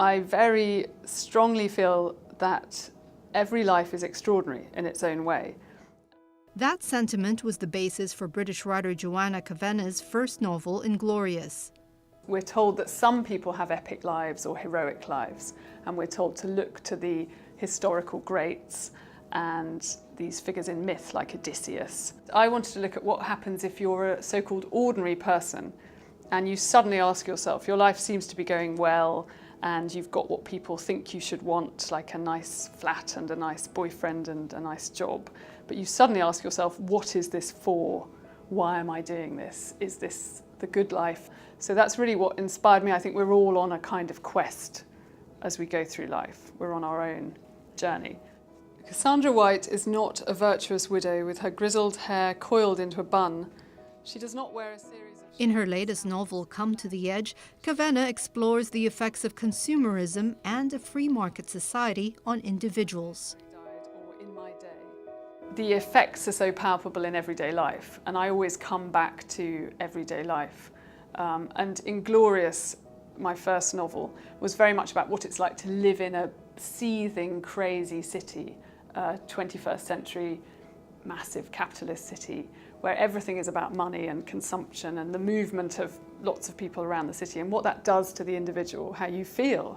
I very strongly feel that every life is extraordinary in its own way. That sentiment was the basis for British writer Joanna Kavenna's first novel, Inglorious. We're told that some people have epic lives or heroic lives, and we're told to look to the historical greats and these figures in myth like Odysseus. I wanted to look at what happens if you're a so-called ordinary person and you suddenly ask yourself, your life seems to be going well and you've got what people think you should want, like a nice flat and a nice boyfriend and a nice job, but you suddenly ask yourself, what is this for? Why am I doing this? Is this the good life? So that's really what inspired me. I think we're all on a kind of quest as we go through life. We're on our own journey. Cassandra White is not a virtuous widow with her grizzled hair coiled into a bun. She does not wear a series of... In her latest novel, Come to the Edge, Kavenna explores the effects of consumerism and a free market society on individuals. The effects are so palpable in everyday life, and I always come back to everyday life. And Inglorious, my first novel, was very much about what it's like to live in a seething, crazy city, 21st century, massive capitalist city, where everything is about money and consumption and the movement of lots of people around the city and what that does to the individual, how you feel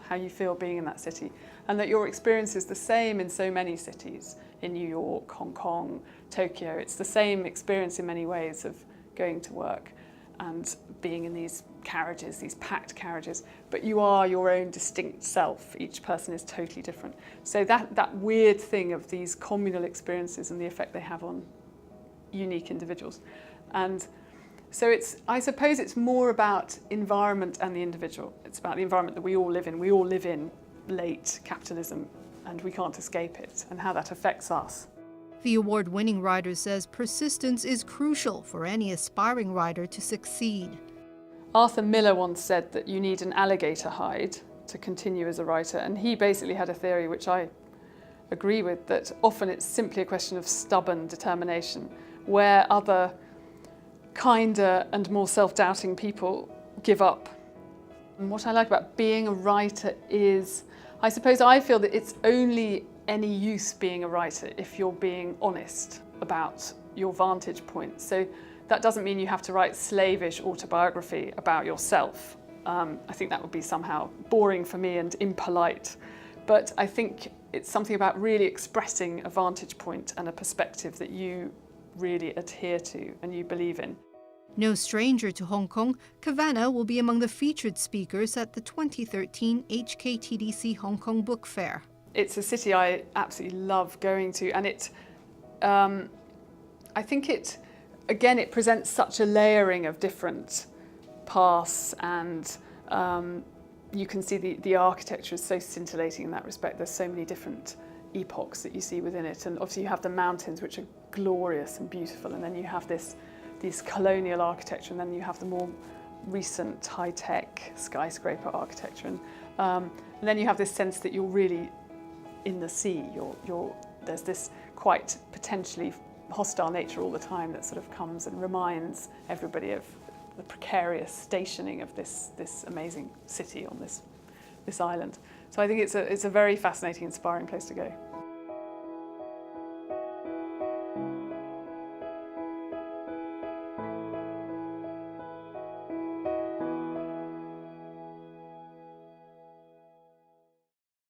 being in that city, and that your experience is the same in so many cities, in New York, Hong Kong, Tokyo. It's the same experience in many ways of going to work and being in these carriages, these packed carriages, but you are your own distinct self. Each person is totally different. So that weird thing of these communal experiences and the effect they have on unique individuals. And so I suppose it's more about environment and the individual. It's about the environment that we all live in. We all live in late capitalism and we can't escape it, and how that affects us. The award-winning writer says persistence is crucial for any aspiring writer to succeed. Arthur Miller once said that you need an alligator hide to continue as a writer, and he basically had a theory which I agree with, that often it's simply a question of stubborn determination, where other kinder and more self-doubting people give up. And what I like about being a writer is, I suppose I feel that it's only any use being a writer if you're being honest about your vantage point. So that doesn't mean you have to write slavish autobiography about yourself. I think that would be somehow boring for me and impolite. But I think it's something about really expressing a vantage point and a perspective that you really adhere to and you believe in. No stranger to Hong Kong, Kavenna will be among the featured speakers at the 2013 HKTDC Hong Kong Book Fair. It's a city I absolutely love going to, and I think it presents such a layering of different paths, and you can see the architecture is so scintillating in that respect. There's so many different epochs that you see within it, and obviously you have the mountains, which are glorious and beautiful, and then you have this colonial architecture, and then you have the more recent high-tech skyscraper architecture, and then you have this sense that you're really in the sea. There's this quite potentially hostile nature all the time that sort of comes and reminds everybody of the precarious stationing of this amazing city on this island. So I think it's a very fascinating, inspiring place to go.